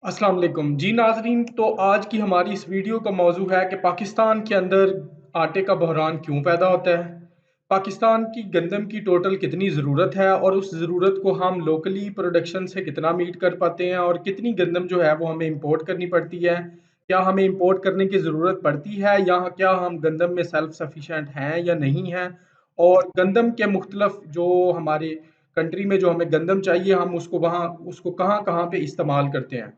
अस्सलाम वालेकुम जी नाजरीन। तो आज की हमारी इस वीडियो का मौजू है कि पाकिस्तान के अंदर आटे का बहरान क्यों पैदा होता है, पाकिस्तान की गंदम की टोटल कितनी ज़रूरत है और उस ज़रूरत को हम लोकली प्रोडक्शन से कितना मीट कर पाते हैं और कितनी गंदम जो है वो हमें इंपोर्ट करनी पड़ती है, क्या हमें इंपोर्ट करने की ज़रूरत पड़ती है या क्या हम गंदम में सेल्फ सफिशेंट हैं या नहीं हैं, और गंदम के मुख्तलफ जो हमारे कंट्री में जो हमें गंदम चाहिए हम उसको कहाँ कहाँ पे इस्तेमाल करते हैं।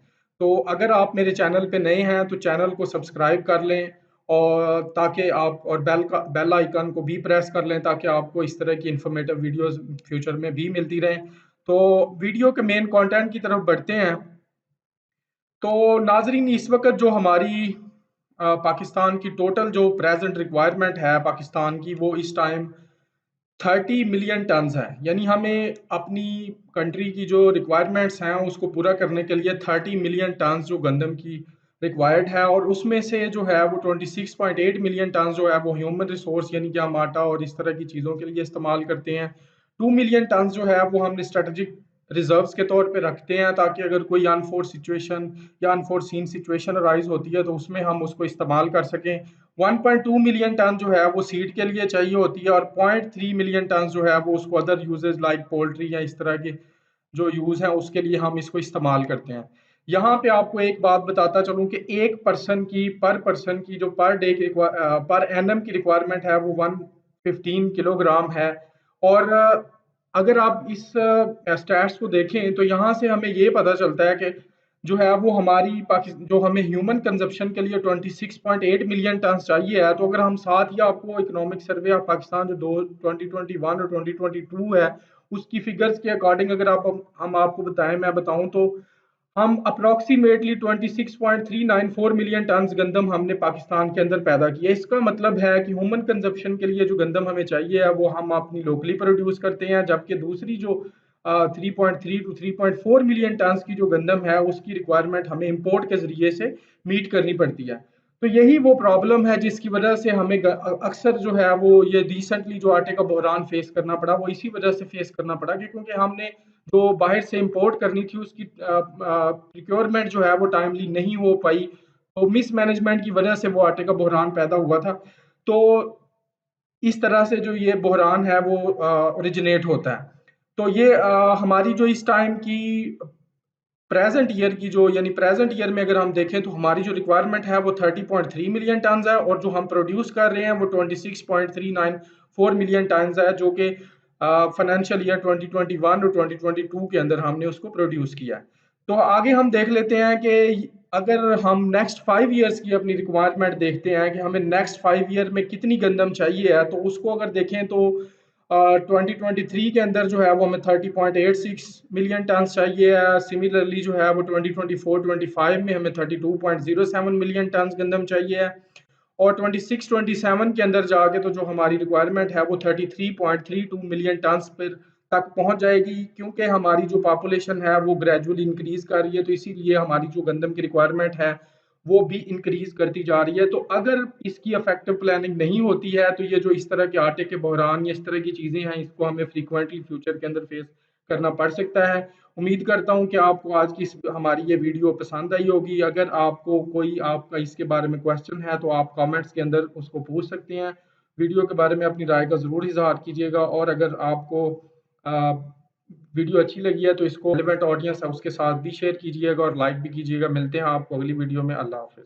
तो अगर आप मेरे चैनल पे नए हैं तो चैनल को सब्सक्राइब कर लें और ताकि आप और बेल आइकन को भी प्रेस कर लें ताकि आपको इस तरह की इंफॉर्मेटिव वीडियोस फ्यूचर में भी मिलती रहें। तो वीडियो के मेन कंटेंट की तरफ बढ़ते हैं। तो नाजरीन, इस वक्त जो हमारी पाकिस्तान की टोटल जो प्रेजेंट रिक्वायरमेंट है पाकिस्तान की, वो इस टाइम 30 मिलियन टन्स है। यानी हमें अपनी कंट्री की जो रिक्वायरमेंट्स हैं उसको पूरा करने के लिए 30 मिलियन टन्स जो गंदम की रिक्वायर्ड है, और उसमें से जो है वो 26.8 मिलियन टन्स जो है वो ह्यूमन रिसोर्स यानी कि हम आटा और इस तरह की चीज़ों के लिए इस्तेमाल करते हैं। 2 मिलियन टन्स जो है वो हमने स्ट्रेटजिक रिजर्व्स के तौर पे रखते हैं ताकि अगर कोई अनफोर्स सिचुएशन या अनफोर्सीन सिचुएशन अराइज होती है तो उसमें हम उसको इस्तेमाल कर सकें। 1.2 मिलियन टन जो है वो सीड के लिए चाहिए होती है, और 0.3 मिलियन टन जो है वो उसको अदर यूजेस लाइक पोल्ट्री या इस तरह के जो यूज है उसके लिए हम इसको इस्तेमाल करते हैं। यहाँ पे आपको एक बात बताता चलूँ कि एक पर्सन की जो पर डे की पर एनम की रिक्वायरमेंट है वो 115 किलोग्राम है। और अगर आप इस स्टैट्स को देखें तो यहाँ से हमें ये पता चलता है कि जो है वो हमारी जो हमें ह्यूमन कंजप्शन के लिए 26.8 मिलियन टन चाहिए है, तो अगर हम साथ ही आपको इकोनॉमिक सर्वे ऑफ पाकिस्तान जो दो 2021 और 2022 है उसकी फिगर्स के अकॉर्डिंग अगर आप हम आपको बताएं, मैं बताऊं तो हम अप्रोक्सीमेटली 26.394 मिलियन टन गंदम हमने पाकिस्तान के अंदर पैदा किया। इसका मतलब है कि ह्यूमन कंजप्शन के लिए जो गंदम हमें चाहिए है वो हम अपनी लोकली प्रोड्यूस करते हैं, जबकि दूसरी जो 3.3 टू 3.4 मिलियन टन की जो गंदम है उसकी रिक्वायरमेंट हमें इंपोर्ट के जरिए से मीट करनी पड़ती है। तो यही वो प्रॉब्लम है जिसकी वजह से हमें अक्सर जो है वो ये रिसेंटली जो आटे का बहरान फेस करना पड़ा, वो इसी वजह से फेस करना पड़ा कि क्योंकि हमने जो बाहर से इंपोर्ट करनी थी उसकी प्रिक्योरमेंट जो है वो टाइमली नहीं हो पाई, तो मिस मैनेजमेंट की वजह से वो आटे का बहरान पैदा हुआ था। तो इस तरह से जो ये बहरान है वो ओरिजिनेट होता है। तो ये हमारी जो इस टाइम की प्रेजेंट ईयर की जो यानी प्रेजेंट ईयर में अगर हम देखें तो हमारी जो रिक्वायरमेंट है वो 30.3 मिलियन टन है, और जो हम प्रोड्यूस कर रहे हैं वो 26.394 मिलियन टन है, जो कि फाइनेंशियल ईयर 2021 और 2022 के अंदर हमने उसको प्रोड्यूस किया है। तो आगे हम देख लेते हैं कि अगर हम नेक्स्ट 5 ईयर्स की अपनी रिक्वायरमेंट देखते हैं कि हमें नेक्स्ट 5 ईयर में कितनी गंदम चाहिए है, तो उसको अगर देखें तो 2023 के अंदर जो है वो हमें 30.86 मिलियन टन चाहिए है। सिमिलरली जो है वो 2024-25 में हमें 32.07 मिलियन टन गंदम चाहिए है, और 26-27 के अंदर जाके तो जो हमारी रिक्वायरमेंट है वो 33.32 मिलियन टन पर तक पहुंच जाएगी, क्योंकि हमारी जो पॉपुलेशन है वो ग्रेजुअली इंक्रीज कर रही है, तो इसीलिए हमारी जो गंदम की रिक्वायरमेंट है वो भी इंक्रीज करती जा रही है। तो अगर इसकी इफेक्टिव प्लानिंग नहीं होती है तो ये जो इस तरह के आटे के बहरान या इस तरह की चीज़ें हैं इसको हमें फ्रीक्वेंटली फ्यूचर के अंदर फेस करना पड़ सकता है। उम्मीद करता हूं कि आपको आज की हमारी ये वीडियो पसंद आई होगी। अगर आपको कोई आपका इसके बारे में क्वेश्चन है तो आप कमेंट्स के अंदर उसको पूछ सकते हैं। वीडियो के बारे में अपनी राय का ज़रूर इजहार कीजिएगा, और अगर आपको वीडियो अच्छी लगी है तो इसको रिलेवेंट ऑडियंस है उसके साथ भी शेयर कीजिएगा और लाइक भी कीजिएगा। मिलते हैं आपको अगली वीडियो में। अल्लाह हाफिज़।